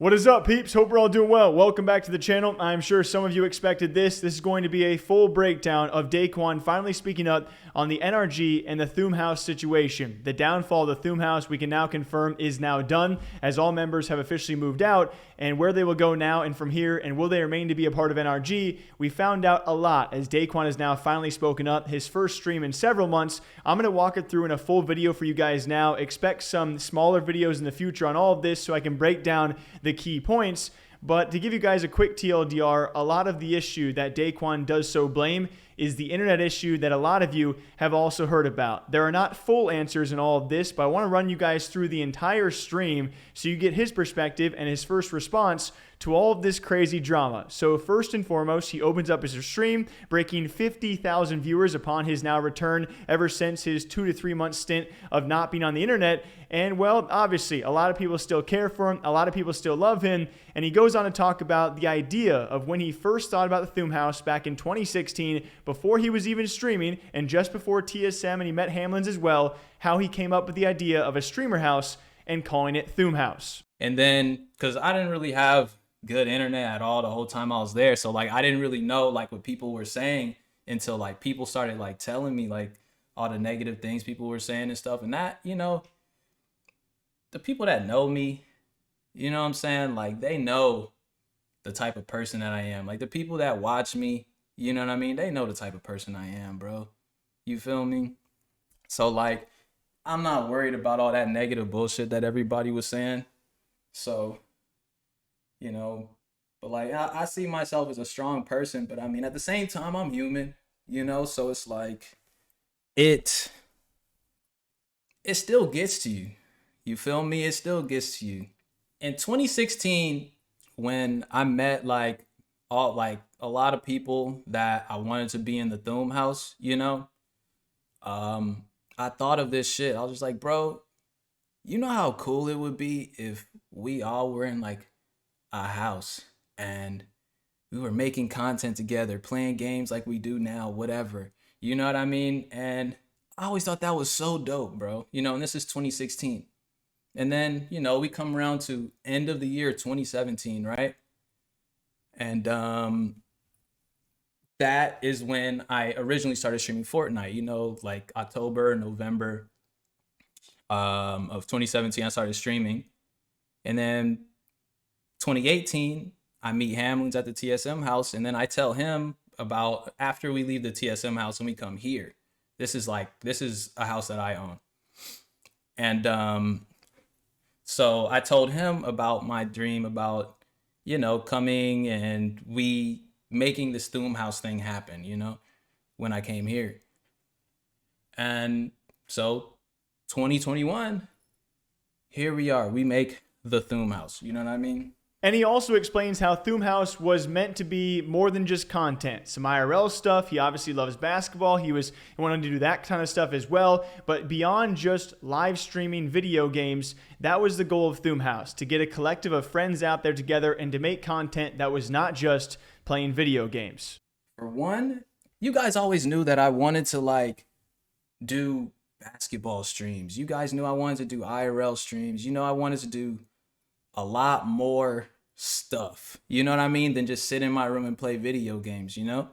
What is up, peeps? Hope we're all doing well. Welcome back to the channel. I'm sure some of you expected this. This is going to be a full breakdown of Daequan finally speaking up on the NRG and the Thoom House situation. The downfall of the Thoom House, we can now confirm, is now done, as all members have officially moved out. And where they will go now and from here, and will they remain to be a part of NRG, we found out a lot as Daequan has now finally spoken up. His first stream in several months. I'm going to walk it through in a full video for you guys now. Expect some smaller videos in the future on all of this so I can break down the key points. But to give you guys a quick TLDR, a lot of the issue that Daequan does so blame is the internet issue that a lot of you have also heard about. There are not full answers in all of this, but I want to run you guys through the entire stream so you get his perspective and his first response to all of this crazy drama. So first and foremost, he opens up his stream, breaking 50,000 viewers upon his now return ever since his 2 to 3 month stint of not being on the internet. And well, obviously, a lot of people still care for him. A lot of people still love him. And he goes on to talk about the idea of when he first thought about the Thoom House back in 2016, before he was even streaming and just before TSM and he met Hamlins as well, how he came up with the idea of a streamer house and calling it Thoom House. And then, because I didn't really have good internet at all the whole time I was there, so like I didn't really know like what people were saying until like people started like telling me like all the negative things people were saying and stuff. And that, you know, the people that know me, you know what I'm saying, like they know the type of person that I am. Like the people that watch me, you know what I mean, they know the type of person I am, bro. You feel me? So like I'm not worried about all that negative bullshit that everybody was saying. So, you know, but like I see myself as a strong person, but I mean at the same time I'm human, you know, so it's like it still gets to you. You feel me? It still gets to you. In 2016, when I met like a lot of people that I wanted to be in the Thoom House, you know, I thought of this shit. I was just like, bro, you know how cool it would be if we all were in like a house and we were making content together, playing games like we do now, whatever. You know what I mean? And I always thought that was so dope, bro. You know, and this is 2016. And then, you know, we come around to end of the year 2017, right? And that is when I originally started streaming Fortnite, you know, like October, November of 2017, I started streaming. And then 2018, I meet Hamlins at the TSM house, and then I tell him about after we leave the TSM house and we come here. This is a house that I own. And so I told him about my dream about, you know, coming and we making this Thoom House thing happen, you know, when I came here. And so 2021, here we are. We make the Thoom House. You know what I mean? And he also explains how Thoom House was meant to be more than just content. Some IRL stuff. He obviously loves basketball. He wanted to do that kind of stuff as well. But beyond just live streaming video games, that was the goal of Thoom House, to get a collective of friends out there together and to make content that was not just playing video games. For one, you guys always knew that I wanted to like do basketball streams. You guys knew I wanted to do IRL streams. You know, I wanted to do a lot more stuff, you know what I mean, than just sit in my room and play video games, you know?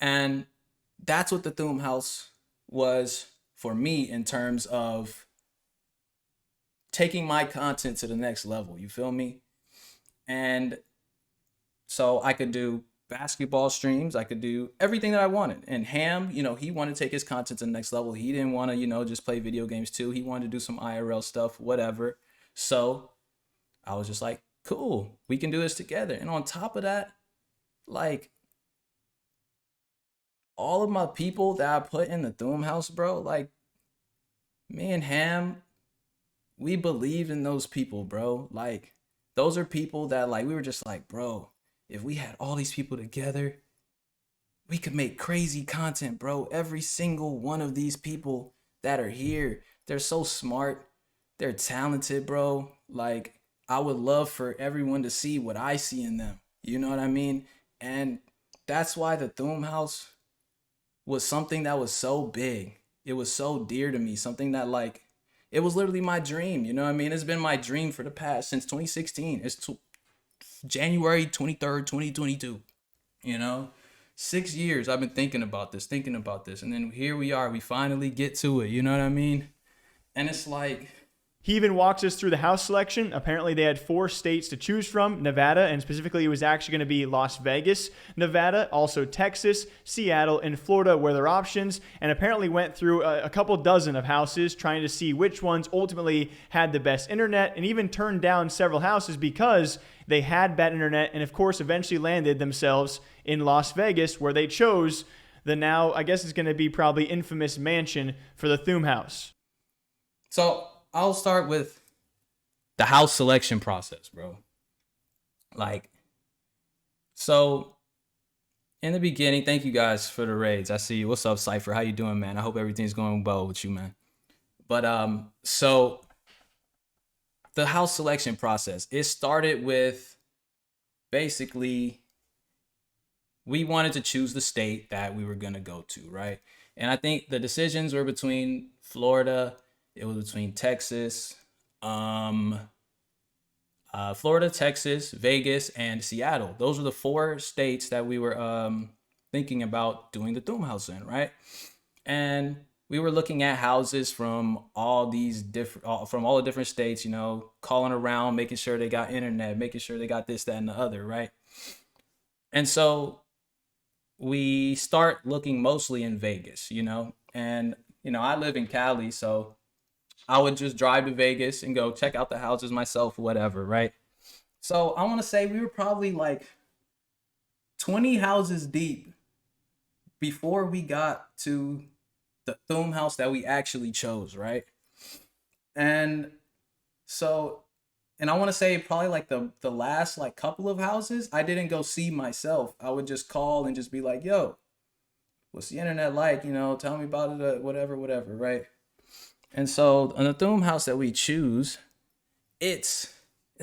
And that's what the Thoom House was for me in terms of taking my content to the next level, you feel me? And so I could do basketball streams, I could do everything that I wanted. And Ham, you know, he wanted to take his content to the next level. He didn't want to, you know, just play video games too. He wanted to do some IRL stuff, whatever. So I was just like, cool, we can do this together. And on top of that, like all of my people that I put in the Thoom House, bro, like me and Ham, we believed in those people, bro. Like those are people that like, we were just like, bro, if we had all these people together, we could make crazy content, bro. Every single one of these people that are here, they're so smart. They're talented, bro. Like, I would love for everyone to see what I see in them. You know what I mean? And that's why the Thoom House was something that was so big. It was so dear to me. Something that like, It was literally my dream. You know what I mean? It's been my dream for the past since 2016. It's January 23rd, 2022. You know, 6 years I've been thinking about this. And then here we are. We finally get to it. You know what I mean? And it's like, he even walks us through the house selection. Apparently, they had 4 states to choose from: Nevada, and specifically, it was actually going to be Las Vegas, Nevada, also Texas, Seattle, and Florida were their options. And apparently, went through a couple dozen of houses trying to see which ones ultimately had the best internet, and even turned down several houses because they had bad internet. And of course, eventually landed themselves in Las Vegas, where they chose the now, I guess it's going to be probably infamous mansion for the Thoom House. So I'll start with the house selection process, bro. Like, so in the beginning, thank you guys for the raids. I see you. What's up, Cypher? How you doing, man? I hope everything's going well with you, man. But so the house selection process, it started with basically we wanted to choose the state that we were gonna go to, right? And I think the decisions were between Florida. It was between Texas, Florida, Texas, Vegas, and Seattle. Those were the 4 states that we were thinking about doing the Thoom House in, right? And we were looking at houses from all these different, from all the different states, you know, calling around, making sure they got internet, making sure they got this, that, and the other, right? And so we start looking mostly in Vegas, you know, and, you know, I live in Cali, so I would just drive to Vegas and go check out the houses myself, whatever, right? So I want to say we were probably like 20 houses deep before we got to the Thoom House that we actually chose, right? And so, and I want to say probably like the last like couple of houses, I didn't go see myself. I would just call and just be like, yo, what's the internet like? You know, tell me about it, whatever, right? And so on the Thoom House that we choose, it's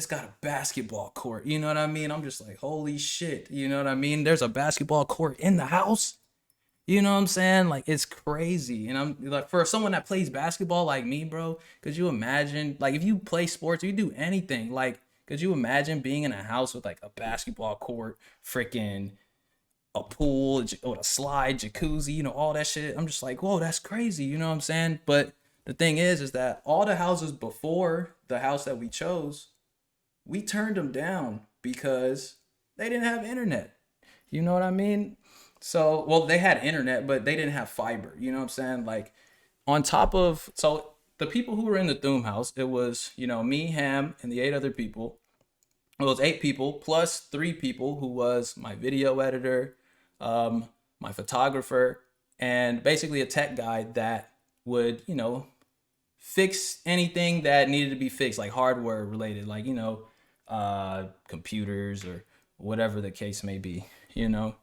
got a basketball court. You know what I mean? I'm just like, holy shit. You know what I mean? There's a basketball court in the house. You know what I'm saying? Like, it's crazy. And I'm like, for someone that plays basketball like me, bro, could you imagine, like, if you play sports, you do anything, like, could you imagine being in a house with like a basketball court, freaking a pool, or a slide, jacuzzi, you know, all that shit? I'm just like, whoa, that's crazy. You know what I'm saying? But the thing is that all the houses before the house that we chose, we turned them down because they didn't have internet. You know what I mean? So, well, they had internet, but they didn't have fiber. You know what I'm saying? Like, on top of, so the people who were in the Thoom House, it was, you know, me, Ham, and the 8 other people. Well, it was 8 people plus 3 people who was my video editor, my photographer, and basically a tech guy that would, you know, fix anything that needed to be fixed, like hardware related, like, you know, computers or whatever the case may be, you know.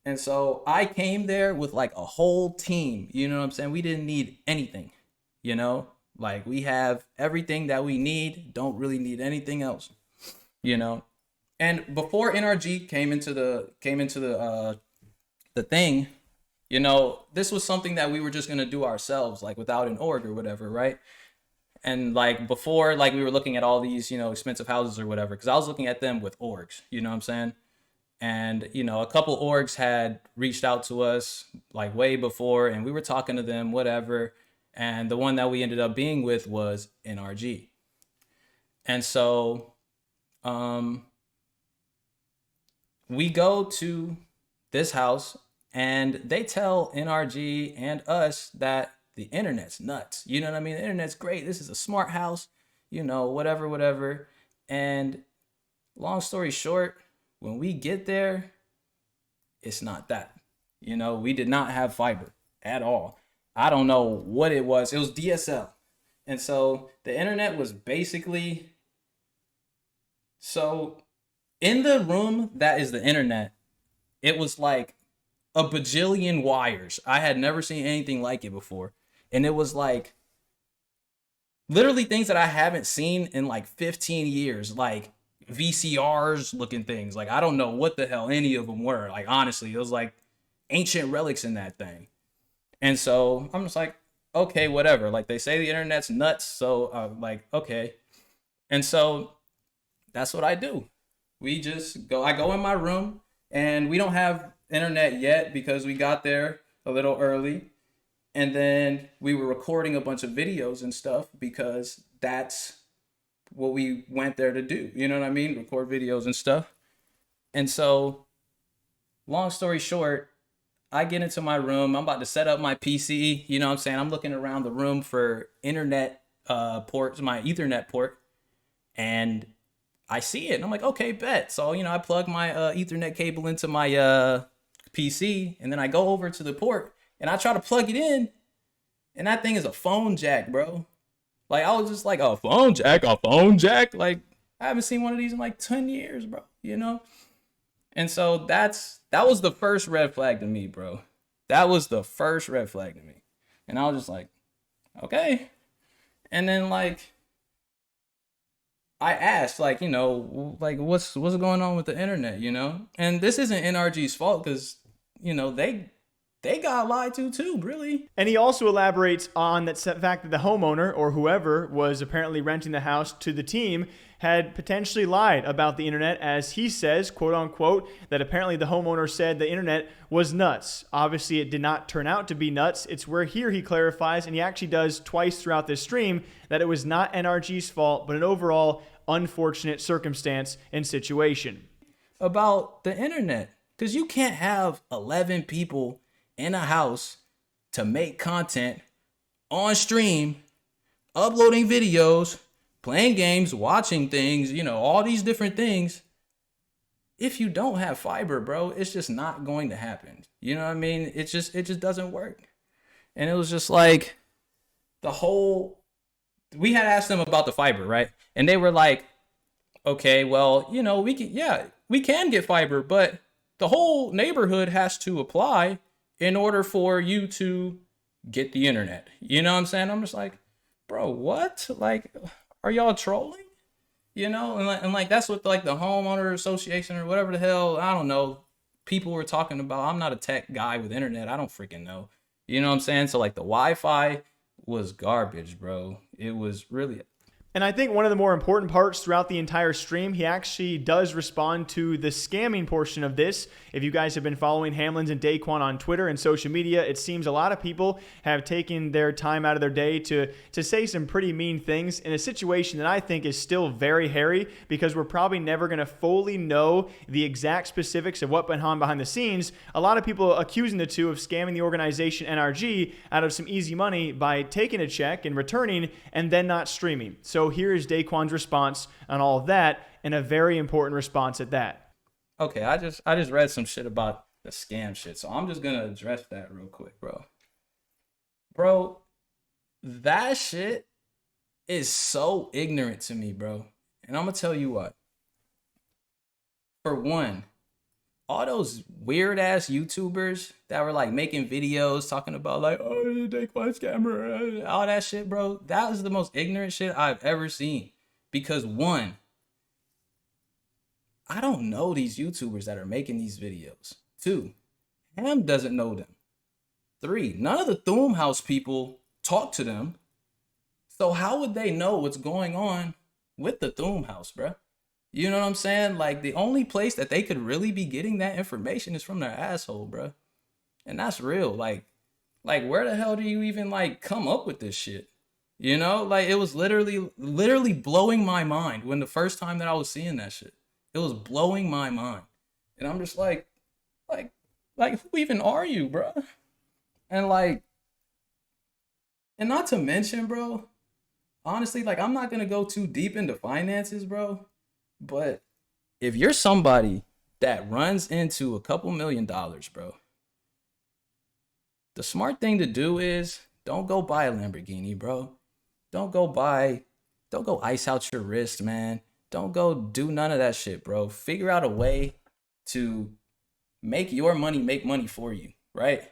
And so I came there with like a whole team, you know what I'm saying? We didn't need anything, you know, like we have everything that we need, don't really need anything else, you know. And before NRG came into the thing, you know, this was something that we were just going to do ourselves, like without an org or whatever, right? And like before, like we were looking at all these, you know, expensive houses or whatever, because I was looking at them with orgs, you know what I'm saying? And, you know, a couple orgs had reached out to us like way before, and we were talking to them, whatever. And the one that we ended up being with was NRG. And so we go to this house, and they tell NRG and us that the internet's nuts. You know what I mean? The internet's great. This is a smart house, you know, whatever. And long story short, when we get there, it's not that. You know, we did not have fiber at all. I don't know what it was. It was DSL. And so the internet was basically, so in the room that is the internet, it was like a bajillion wires. I had never seen anything like it before. And it was like literally things that I haven't seen in like 15 years, like VCRs looking things. Like, I don't know what the hell any of them were. Like, honestly, it was like ancient relics in that thing. And so I'm just like, okay, whatever. Like they say the internet's nuts, so like okay. And so that's what I do. We just go. I go in my room, and we don't have internet yet because we got there a little early, and then we were recording a bunch of videos and stuff because that's what we went there to do. You know what I mean? Record videos and stuff. And so, long story short, I get into my room. I'm about to set up my PC. You know what I'm saying? I'm looking around the room for internet ports, my Ethernet port, and I see it. And I'm like, okay, bet. So, I plug my Ethernet cable into my PC, and then I go over to the port, and I try to plug it in, and that thing is a phone jack, bro. Like, I was just like, a phone jack, a phone jack? Like, I haven't seen one of these in like 10 years, bro, And so that was the first red flag to me, bro. That was the first red flag to me. And I was just like, okay. And then like I asked, like, like what's going on with the internet, And this isn't NRG's fault because, they got lied to too, really. And he also elaborates on that fact that the homeowner or whoever was apparently renting the house to the team had potentially lied about the internet, as he says, quote unquote, that apparently the homeowner said the internet was nuts. Obviously, it did not turn out to be nuts. It's where here he clarifies, and he actually does twice throughout this stream, that it was not NRG's fault, but an overall unfortunate circumstance and situation. About the internet, because you can't have 11 people in a house to make content on stream, uploading videos, playing games, watching things, all these different things. If you don't have fiber, bro, it's just not going to happen. You know what I mean? It just doesn't work. And it was just like we had asked them about the fiber, right? And they were like, okay, well, we can get fiber, but the whole neighborhood has to apply in order for you to get the internet. You know what I'm saying? I'm just like, bro, what? Like, are y'all trolling? And like that's what like the homeowner association or whatever the hell, I don't know, people were talking about. I'm not a tech guy with internet. I don't freaking know. You know what I'm saying? So like the Wi-Fi was garbage, bro. It was really. And I think one of the more important parts throughout the entire stream, he actually does respond to the scamming portion of this. If you guys have been following Hamlins and Daequan on Twitter and social media, it seems a lot of people have taken their time out of their day to say some pretty mean things in a situation that I think is still very hairy, because we're probably never going to fully know the exact specifics of what went on behind the scenes. A lot of people accusing the two of scamming the organization NRG out of some easy money by taking a check and returning and then not streaming. So here is Daequan's response on all of that, and a very important response at that. Okay, I just read some shit about the scam shit, so I'm just gonna address that real quick, bro. Bro, that shit is so ignorant to me, bro. And I'm gonna tell you what. For one, all those weird ass YouTubers that were like making videos talking about like, oh, Daequan scammer, all that shit, bro. That was the most ignorant shit I've ever seen. Because one, I don't know these YouTubers that are making these videos. Two, Ham doesn't know them. Three, none of the Thoom House people talk to them. So how would they know what's going on with the Thoom House, bro? You know what I'm saying? Like, the only place that they could really be getting that information is from their asshole, bro. And that's real. Like where the hell do you even like come up with this shit? Like it was literally blowing my mind when the first time that I was seeing that shit. It was blowing my mind. And I'm just like who even are you, bro? And not to mention, bro, honestly, like I'm not going to go too deep into finances, bro. But if you're somebody that runs into a couple $1 million, bro, the smart thing to do is don't go buy a Lamborghini, bro. Don't go ice out your wrist, man. Don't go do none of that shit, bro. Figure out a way to make your money make money for you, right?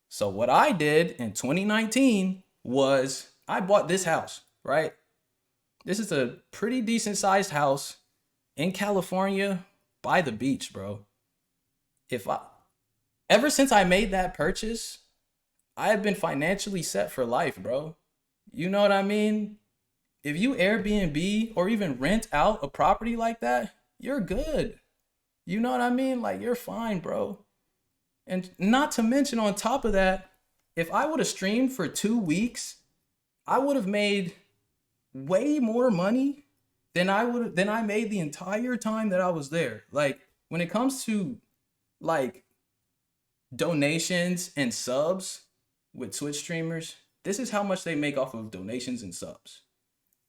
So what I did in 2019 was I bought this house, right? This is a pretty decent sized house in California by the beach, bro. Ever since I made that purchase, I had been financially set for life, bro. You know what I mean? If you Airbnb or even rent out a property like that, you're good. You know what I mean? Like, you're fine, bro. And not to mention, on top of that, if I would have streamed for 2 weeks, I would have made way more money than I made the entire time that I was there. Like, when it comes to like donations and subs with Twitch streamers, this is how much they make off of donations and subs.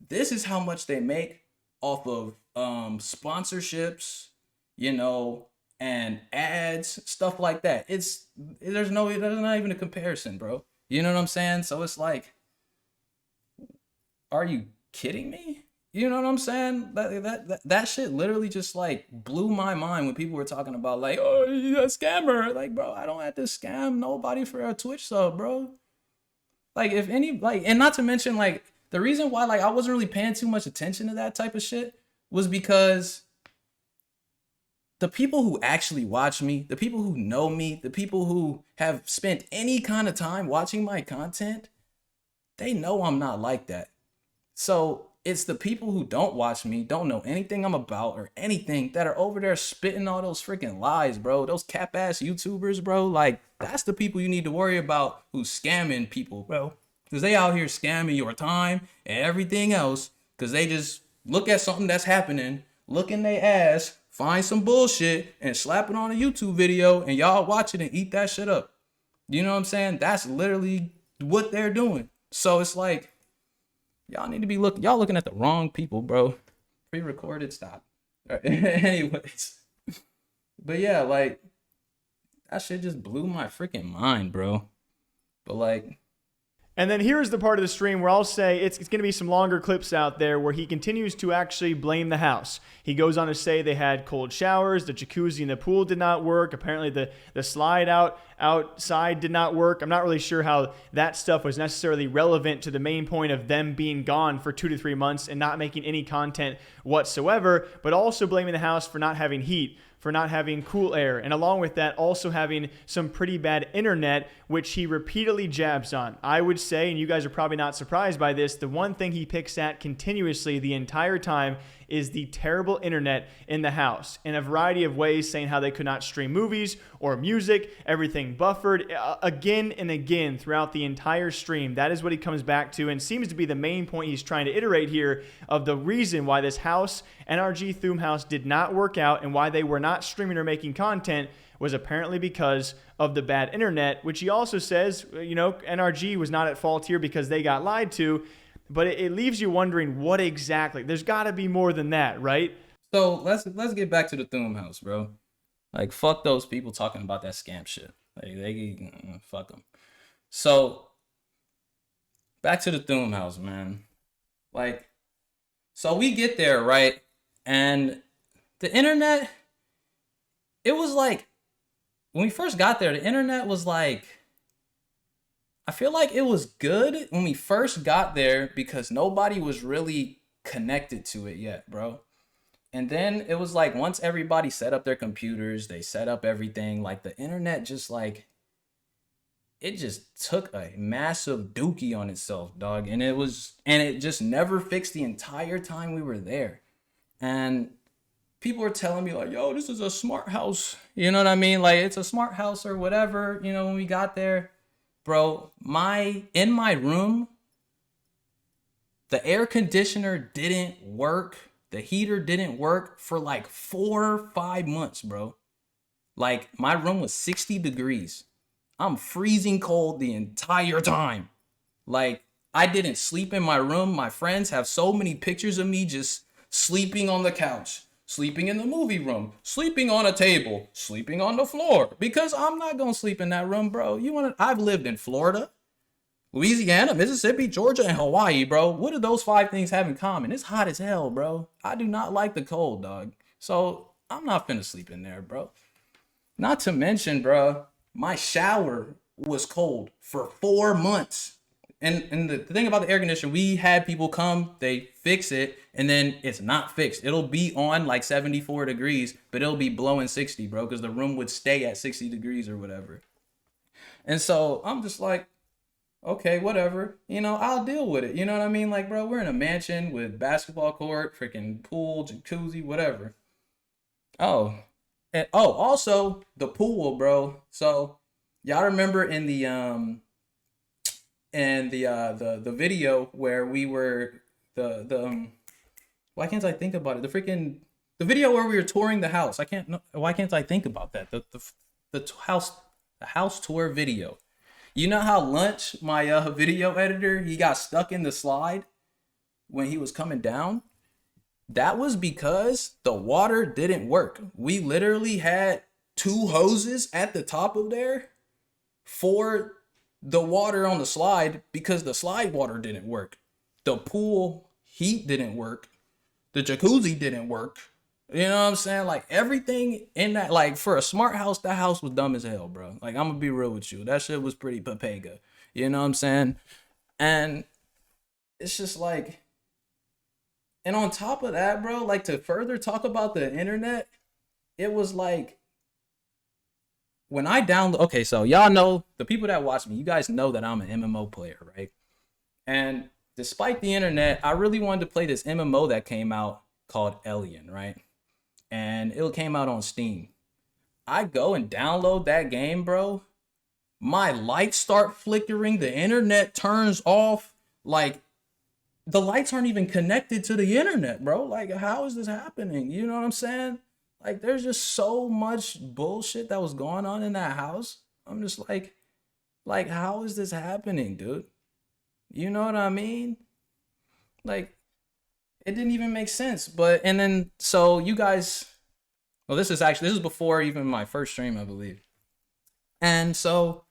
This is how much they make off of sponsorships, you know, and ads, stuff like that. There's not even a comparison, bro. You know what I'm saying? So it's like, are you kidding me? You know what I'm saying? That shit literally just like blew my mind when people were talking about like, oh, you're a scammer. Like, bro, I don't have to scam nobody for a Twitch sub, bro. Like, if any, like, and not to mention, like, the reason why like I wasn't really paying too much attention to that type of shit was because the people who actually watch me, the people who know me, the people who have spent any kind of time watching my content, they know I'm not like that. So it's the people who don't watch me, don't know anything I'm about or anything, that are over there spitting all those freaking lies, bro. Those cap ass YouTubers, bro. Like, that's the people you need to worry about, who's scamming people, bro. Because they out here scamming your time and everything else. Because they just look at something that's happening, look in their ass, find some bullshit, and slap it on a YouTube video, and y'all watch it and eat that shit up. You know what I'm saying? That's literally what they're doing. So it's like, y'all need to be y'all looking at the wrong people, bro. Pre-recorded, stop. Right. Anyways. But yeah, like, that shit just blew my freaking mind, bro. But like, and then here's the part of the stream where I'll say it's going to be some longer clips out there where he continues to actually blame the house. He goes on to say they had cold showers, the jacuzzi in the pool did not work. Apparently the slide outside did not work. I'm not really sure how that stuff was necessarily relevant to the main point of them being gone for 2 to 3 months and not making any content whatsoever, but also blaming the house for not having heat, for not having cool air, and along with that, also having some pretty bad internet, which he repeatedly jabs on. I would say, and you guys are probably not surprised by this, the one thing he picks at continuously the entire time is the terrible internet in the house, in a variety of ways, saying how they could not stream movies or music, everything buffered, again and again throughout the entire stream. That is what he comes back to, and seems to be the main point he's trying to iterate here of the reason why this house, NRG Thoom House, did not work out, and why they were not streaming or making content was apparently because of the bad internet, which he also says, you know, NRG was not at fault here because they got lied to. But it leaves you wondering what exactly. There's got to be more than that, right? So let's get back to the Thoom House, bro. Like, fuck those people talking about that scam shit. Like, they fuck them. So back to the Thoom House, man. Like, so we get there, right? And the internet, it was like, when we first got there, the internet was like, I feel like it was good when we first got there because nobody was really connected to it yet, bro. And then it was like, once everybody set up their computers, they set up everything, like the internet just like, it just took a massive dookie on itself, dog. And it just never fixed the entire time we were there. And people were telling me like, yo, this is a smart house. You know what I mean? Like, it's a smart house or whatever, you know, when we got there. Bro, in my room, the air conditioner didn't work. The heater didn't work for like 4 or 5 months, bro. Like, my room was 60 degrees. I'm freezing cold the entire time. Like, I didn't sleep in my room. My friends have so many pictures of me just sleeping on the couch, sleeping in the movie room, sleeping on a table, sleeping on the floor, because I'm not going to sleep in that room, bro. I've lived in Florida, Louisiana, Mississippi, Georgia, and Hawaii, bro. What do those 5 things have in common? It's hot as hell, bro. I do not like the cold, dog. So I'm not finna sleep in there, bro. Not to mention, bro, my shower was cold for 4 months. And the thing about the air conditioner, we had people come, they fix it, and then it's not fixed. It'll be on like 74 degrees, but it'll be blowing 60, bro, because the room would stay at 60 degrees or whatever. And so I'm just like, okay, whatever. You know, I'll deal with it. You know what I mean? Like, bro, we're in a mansion with basketball court, freaking pool, jacuzzi, whatever. Oh, and oh, also the pool, bro. So y'all remember in the video where we were the why can't I think about it? The video where we were touring the house. I can't no, why can't I think about that? The house tour video. You know how Lunch, my video editor, he got stuck in the slide when he was coming down? That was because the water didn't work. We literally had two hoses at the top of there for the water on the slide because the slide water didn't work. The pool heat didn't work. The jacuzzi didn't work. You know what I'm saying? Like everything in that, like for a smart house, that house was dumb as hell, bro. Like I'm gonna be real with you. That shit was pretty papega. You know what I'm saying? And it's just like, and on top of that, bro, like to further talk about the internet, it was like when I download, okay, so y'all know, the people that watch me, you guys know that I'm an MMO player, right? And despite the internet, I really wanted to play this MMO that came out called Alien, right? And it came out on Steam. I go and download that game, bro. My lights start flickering, the internet turns off, like the lights aren't even connected to the internet, bro. Like, how is this happening? You know what I'm saying? Like, there's just so much bullshit that was going on in that house. I'm just like, how is this happening, dude? You know what I mean? Like, it didn't even make sense. But, and then, so you guys, well, this is before even my first stream, I believe. And so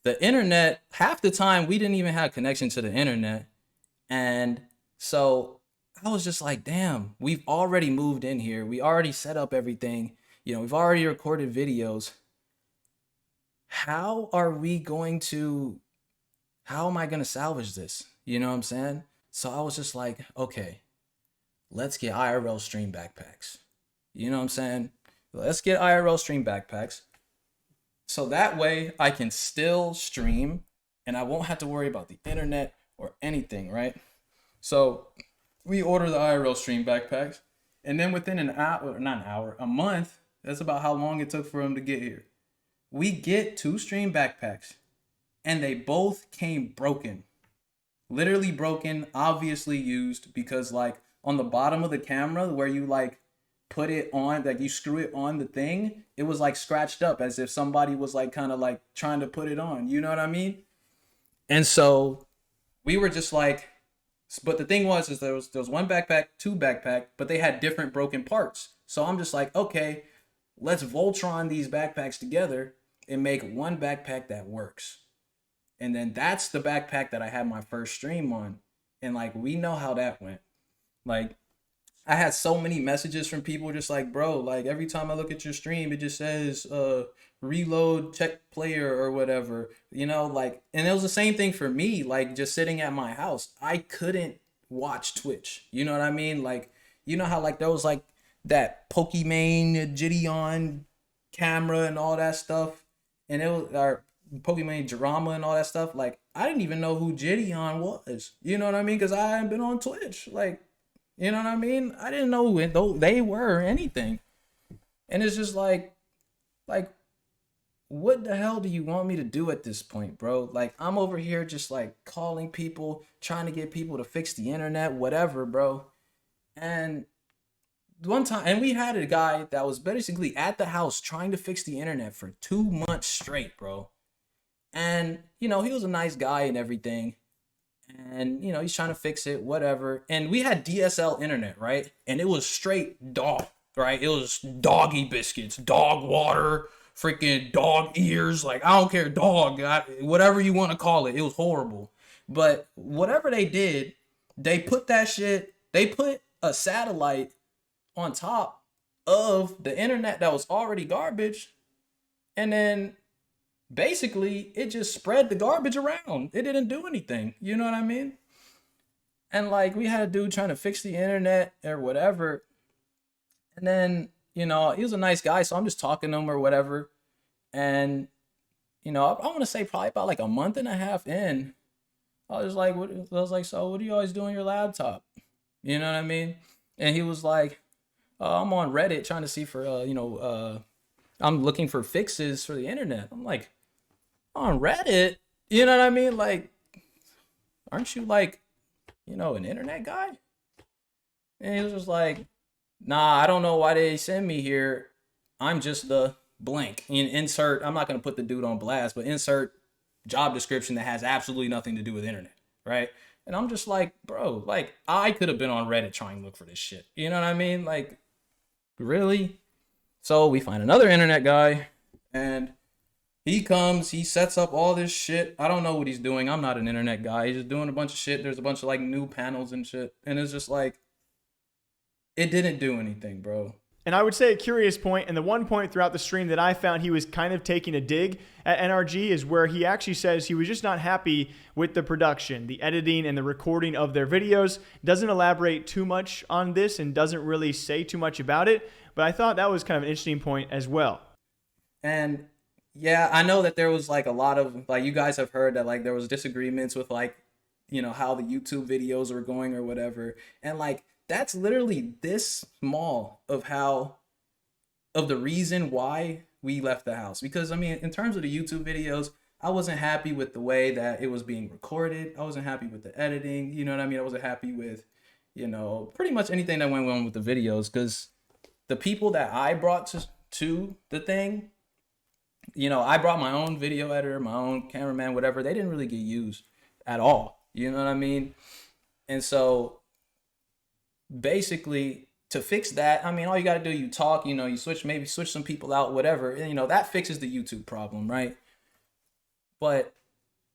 the internet, half the time, we didn't even have connection to the internet. And so I was just like, damn, we've already moved in here. We already set up everything. You know, we've already recorded videos. How am I going to salvage this? You know what I'm saying? So I was just like, okay, let's get IRL stream backpacks. You know what I'm saying? Let's get IRL stream backpacks. So that way I can still stream and I won't have to worry about the internet or anything, right? So we order the IRL stream backpacks, and then within an hour, not an hour, a month, that's about how long it took for them to get here. We get 2 stream backpacks, and they both came broken. Literally broken, obviously used, because like on the bottom of the camera where you like put it on, like you screw it on the thing, it was like scratched up as if somebody was like kind of like trying to put it on. You know what I mean? And so we were just like, but the thing was, is there was one backpack, 2 backpack, but they had different broken parts. So I'm just like, okay, let's Voltron these backpacks together and make one backpack that works. And then that's the backpack that I had my first stream on. And like, we know how that went. Like, I had so many messages from people just like, bro, like every time I look at your stream, it just says reload, check player or whatever, you know, like, and it was the same thing for me, like just sitting at my house. I couldn't watch Twitch. You know what I mean? Like, you know how like there was like that Pokimane Gideon camera and all that stuff. And it was our Pokimane drama and all that stuff. Like, I didn't even know who Gideon was. You know what I mean? Because I hadn't been on Twitch. Like, you know what I mean? I didn't know who they were or anything. And it's just like, what the hell do you want me to do at this point, bro? Like, I'm over here just like calling people, trying to get people to fix the internet, whatever, bro. And one time, and we had a guy that was basically at the house trying to fix the internet for 2 months straight, bro. And, you know, he was a nice guy and everything. And, you know, he's trying to fix it, whatever. And we had DSL internet, right? And it was straight dog, right? It was doggy biscuits, dog water, freaking dog ears. Like, I don't care, dog, whatever you want to call it. It was horrible. But whatever they did, they put a satellite on top of the internet that was already garbage. And then basically, it just spread the garbage around. It didn't do anything. You know what I mean? And like, we had a dude trying to fix the internet or whatever. And then, you know, he was a nice guy, so I'm just talking to him or whatever. And, you know, I want to say probably about like a month and a half in, I was like, what? I was like, so what do you always do on your laptop? You know what I mean? And he was like, I'm on Reddit trying to see for, I'm looking for fixes for the internet. I'm like, on Reddit? You know what I mean? Like, aren't you like, an internet guy? And he was just like, nah, I don't know why they send me here. I'm just the blank. And insert, I'm not going to put the dude on blast, but insert job description that has absolutely nothing to do with internet, right? And I'm just like, bro, like, I could have been on Reddit trying to look for this shit. You know what I mean? Like, really? So we find another internet guy, and he comes, he sets up all this shit. I don't know what he's doing. I'm not an internet guy. He's just doing a bunch of shit. There's a bunch of like new panels and shit. And it's just like, it didn't do anything, bro. And I would say a curious point, and the one point throughout the stream that I found he was kind of taking a dig at NRG is where he actually says he was just not happy with the production, the editing, and the recording of their videos. Doesn't elaborate too much on this and doesn't really say too much about it, but I thought that was kind of an interesting point as well. And yeah, I know that there was like a lot of, like, you guys have heard that like there was disagreements with like, how the YouTube videos were going or whatever. And like, that's literally this small of the reason why we left the house. Because I mean, in terms of the YouTube videos, I wasn't happy with the way that it was being recorded. I wasn't happy with the editing. You know what I mean? I wasn't happy with, pretty much anything that went on with the videos. Because the people that I brought to the thing, I brought my own video editor, my own cameraman, whatever. They didn't really get used at all. You know what I mean? And so basically, to fix that, I mean, all you got to do, you talk, you switch some people out, whatever, and, that fixes the YouTube problem, right? But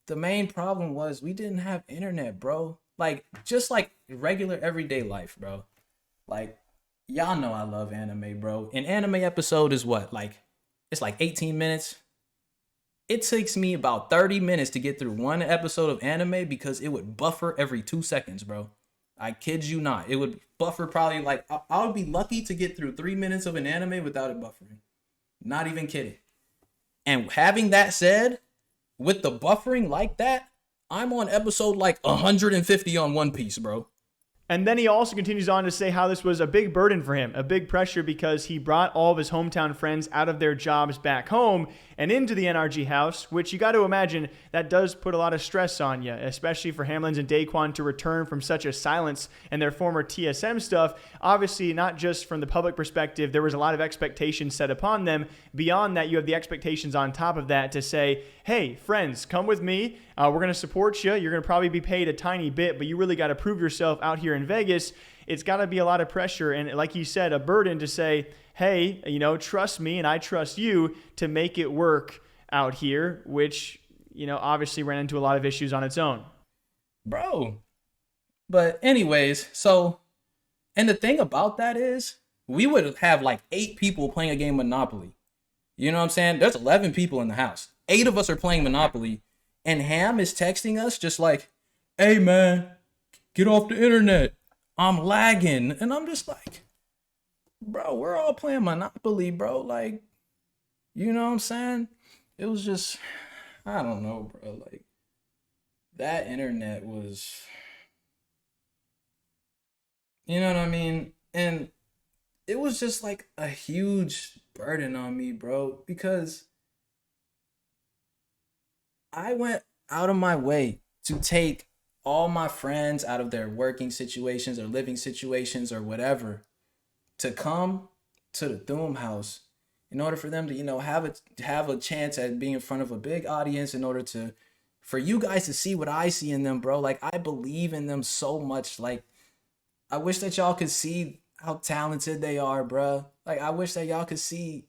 the main problem was we didn't have internet, bro. Like, just like regular everyday life, bro. Like, y'all know I love anime, bro. An anime episode is what? Like, it's like 18 minutes. It takes me about 30 minutes to get through one episode of anime because it would buffer every 2 seconds, bro. I kid you not. It would buffer probably like, I would be lucky to get through 3 minutes of an anime without it buffering. Not even kidding. And having that said, with the buffering like that, I'm on episode like 150 on One Piece, bro. And then he also continues on to say how this was a big burden for him, a big pressure because he brought all of his hometown friends out of their jobs back home and into the NRG house, which you got to imagine that does put a lot of stress on you, especially for Hamlins and Daequan to return from such a silence and their former TSM stuff. Obviously, not just from the public perspective, there was a lot of expectations set upon them. Beyond that, you have the expectations on top of that to say, hey, friends, come with me. We're going to support you. You're going to probably be paid a tiny bit, but you really got to prove yourself out here in Vegas. It's got to be a lot of pressure. And like you said, a burden to say, hey, trust me and I trust you to make it work out here, which, obviously ran into a lot of issues on its own. Bro. But anyways, so, and the thing about that is we would have like 8 people playing a game of Monopoly. You know what I'm saying? There's 11 people in the house. 8 of us are playing Monopoly. And Ham is texting us just like, hey, man, get off the internet. I'm lagging. And I'm just like, bro, we're all playing Monopoly, bro. Like, you know what I'm saying? It was just, I don't know, bro. Like, that internet was, you know what I mean? And it was just like a huge burden on me, bro, because I went out of my way to take all my friends out of their working situations or living situations or whatever to come to the Thoom House in order for them to, have a chance at being in front of a big audience, in order for you guys to see what I see in them, bro. Like, I believe in them so much. Like, I wish that y'all could see how talented they are, bro. Like, I wish that y'all could see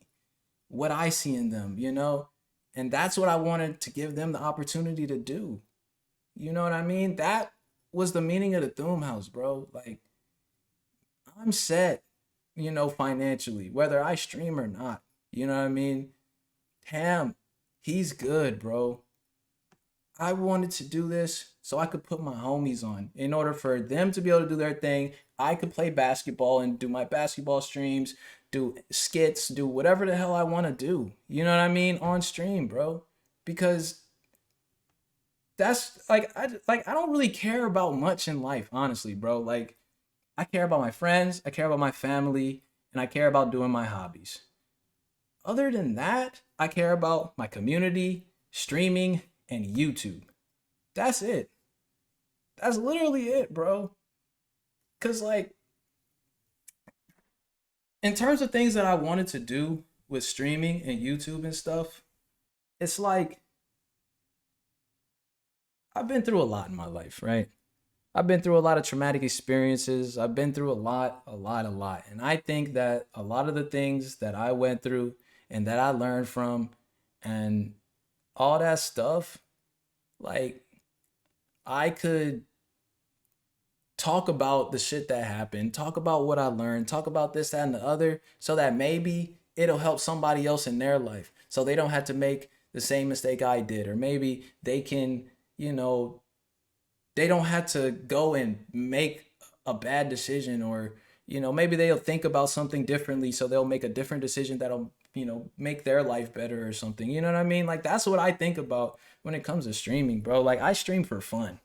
what I see in them, And that's what I wanted to give them the opportunity to do. You know what I mean? That was the meaning of the Thoom House, bro. Like, I'm set, financially, whether I stream or not. You know what I mean? Ham, he's good, bro. I wanted to do this so I could put my homies on. In order for them to be able to do their thing, I could play basketball and do my basketball streams, do skits, do whatever the hell I want to do. You know what I mean? On stream, bro. Because that's I don't really care about much in life, honestly, bro. Like I care about my friends, I care about my family, and I care about doing my hobbies. Other than that, I care about my community, streaming, and YouTube. That's it. That's literally it, bro. Cause like in terms of things that I wanted to do with streaming and YouTube and stuff, it's like I've been through a lot in my life, right? I've been through a lot of traumatic experiences. I've been through a lot. And I think that a lot of the things that I went through and that I learned from and all that stuff, like I could talk about the shit that happened, talk about what I learned, talk about this, that, and the other, so that maybe it'll help somebody else in their life. So they don't have to make the same mistake I did. Or maybe they can, they don't have to go and make a bad decision, or, maybe they'll think about something differently. So they'll make a different decision that'll, make their life better or something. You know what I mean? Like, that's what I think about when it comes to streaming, bro. Like, I stream for fun.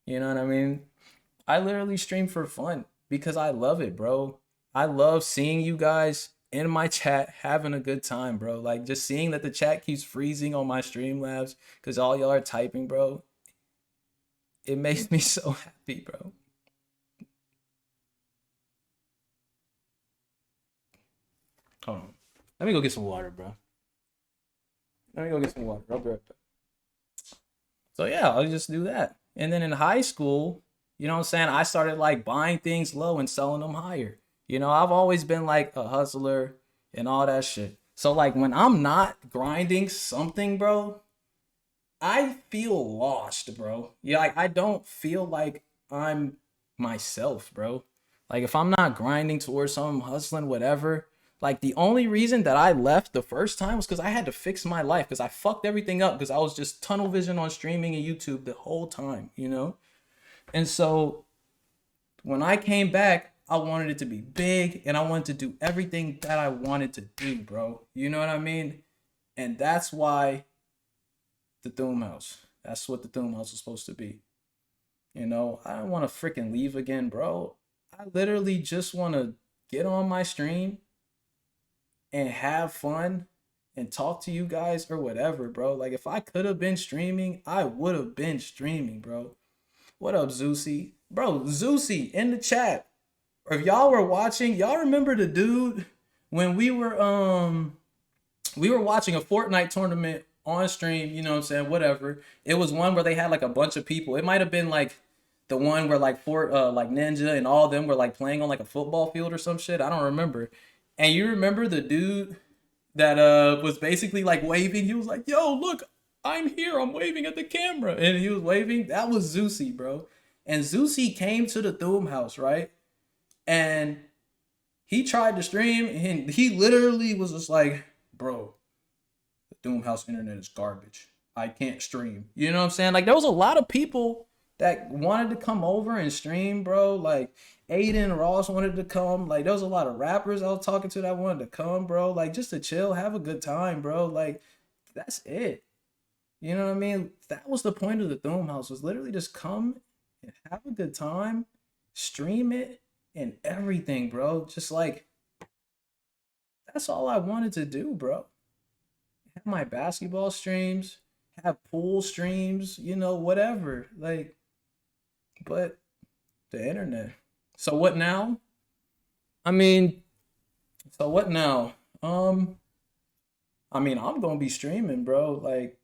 You know what I mean? I literally stream for fun because I love it, bro. I love seeing you guys in my chat having a good time, bro. Like just seeing that the chat keeps freezing on my Streamlabs because all y'all are typing, bro. It makes me so happy, bro. Hold on. Let me go get some water, bro. Let me go get some water. I'll be right back. So yeah, I'll just do that. And then in high school, you know what I'm saying? I started like buying things low and selling them higher. I've always been like a hustler and all that shit. So like when I'm not grinding something, bro, I feel lost, bro. Yeah, like I don't feel like I'm myself, bro. Like if I'm not grinding towards something, hustling, whatever. Like the only reason that I left the first time was because I had to fix my life because I fucked everything up because I was just tunnel vision on streaming and YouTube the whole time, And so when I came back, I wanted it to be big and I wanted to do everything that I wanted to do, bro. You know what I mean? And that's why the Thoom House. That's what the Thoom House is supposed to be. I don't want to freaking leave again, bro. I literally just want to get on my stream and have fun and talk to you guys or whatever, bro. Like if I could have been streaming, I would have been streaming, bro. What up, Zeusy? Bro, Zeusy in the chat. If y'all were watching, y'all remember the dude when we were watching a Fortnite tournament on stream, you know what I'm saying? Whatever. It was one where they had like a bunch of people. It might have been like the one where like like Ninja and all of them were like playing on like a football field or some shit. I don't remember. And you remember the dude that was basically like waving? He was like, "Yo, look, I'm here. I'm waving at the camera." And he was waving. That was Zeusy, bro. And Zeusy came to the Thoom House, right? And he tried to stream and he literally was just like, "Bro, the Thoom House internet is garbage. I can't stream." You know what I'm saying? Like there was a lot of people that wanted to come over and stream, bro. Like Aiden Ross wanted to come. Like there was a lot of rappers I was talking to that wanted to come, bro. Like just to chill, have a good time, bro. Like that's it. You know what I mean? That was the point of the Thoom House, was literally just come and have a good time, stream it and everything, bro. Just like that's all I wanted to do, bro. Have my basketball streams, have pool streams, whatever. Like, but the internet. So what now? So what now? I'm gonna be streaming, bro. Like,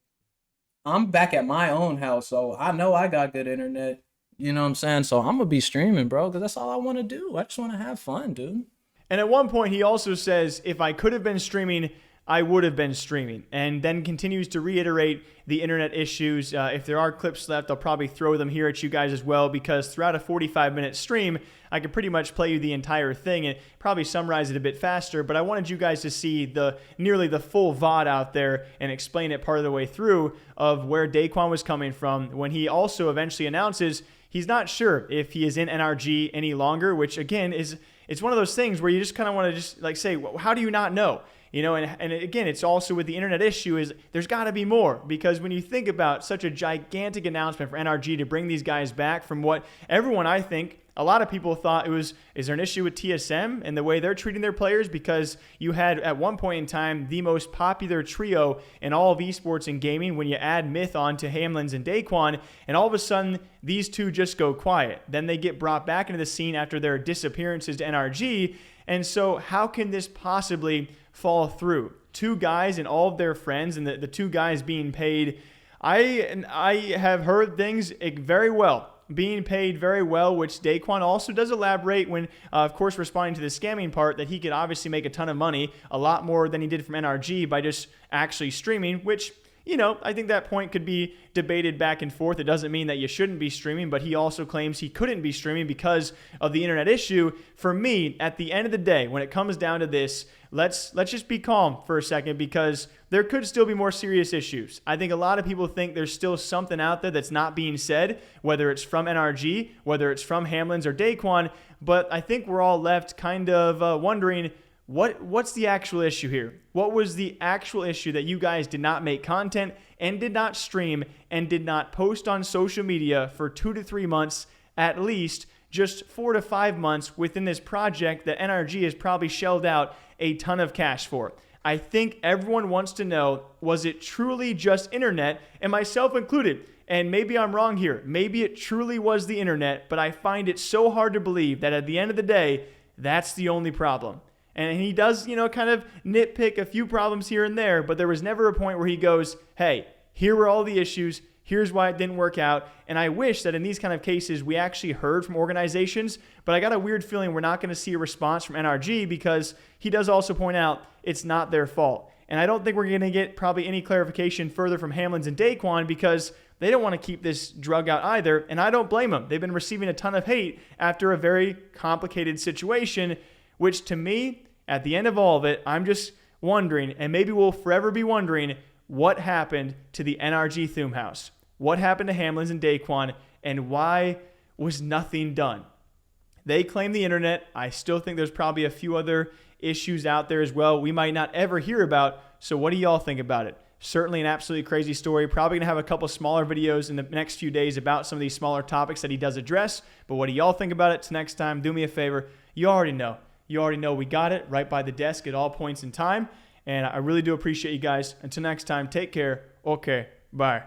I'm back at my own house, so I know I got good internet. You know what I'm saying? So I'm gonna be streaming, bro, because that's all I want to do. I just want to have fun, dude. And at one point, he also says, if I could have been streaming, I would have been streaming, and then continues to reiterate the internet issues. If there are clips left, I'll probably throw them here at you guys as well, because throughout a 45-minute stream, I could pretty much play you the entire thing and probably summarize it a bit faster, but I wanted you guys to see nearly the full VOD out there and explain it part of the way through of where Daequan was coming from when he also eventually announces he's not sure if he is in NRG any longer, which again it's one of those things where you just kind of want to just like say, well, how do you not know? And again, it's also with the internet issue is there's got to be more, because when you think about such a gigantic announcement for NRG to bring these guys back, from what everyone, I think, a lot of people thought it was, is there an issue with TSM and the way they're treating their players? Because you had at one point in time the most popular trio in all of esports and gaming when you add Myth on to Hamlins and Daequan, and all of a sudden these two just go quiet. Then they get brought back into the scene after their disappearances to NRG. And so how can this possibly fall through? Two guys and all of their friends, and the two guys being paid. I have heard things very well, being paid very well, which Daequan also does elaborate when, of course, responding to the scamming part, that he could obviously make a ton of money, a lot more than he did from NRG by just actually streaming, which, I think that point could be debated back and forth. It doesn't mean that you shouldn't be streaming, but he also claims he couldn't be streaming because of the internet issue. For me, at the end of the day, when it comes down to this, let's just be calm for a second, because there could still be more serious issues. I think a lot of people think there's still something out there that's not being said, whether it's from NRG, whether it's from Hamlins or Daequan, but I think we're all left kind of wondering, what's the actual issue here? What was the actual issue that you guys did not make content and did not stream and did not post on social media for 2 to 3 months, at least just 4 to 5 months within this project that NRG has probably shelled out a ton of cash for? I think everyone wants to know, was it truly just internet, and myself included? And maybe I'm wrong here. Maybe it truly was the internet, but I find it so hard to believe that at the end of the day, that's the only problem. And he does, kind of nitpick a few problems here and there, but there was never a point where he goes, hey, here were all the issues, here's why it didn't work out. And I wish that in these kind of cases, we actually heard from organizations, but I got a weird feeling we're not going to see a response from NRG, because he does also point out it's not their fault. And I don't think we're going to get probably any clarification further from Hamlins and Daequan, because they don't want to keep this drug out either, and I don't blame them. They've been receiving a ton of hate after a very complicated situation, which to me, at the end of all of it, I'm just wondering, and maybe we'll forever be wondering, what happened to the NRG Thoom House? What happened to Hamlins and Daequan, and why was nothing done? They claim the internet. I still think there's probably a few other issues out there as well we might not ever hear about. So what do y'all think about it? Certainly an absolutely crazy story. Probably going to have a couple smaller videos in the next few days about some of these smaller topics that he does address. But what do y'all think about it? Till next time, do me a favor. You already know. We got it right by the desk at all points in time. And I really do appreciate you guys. Until next time, take care. Okay, bye.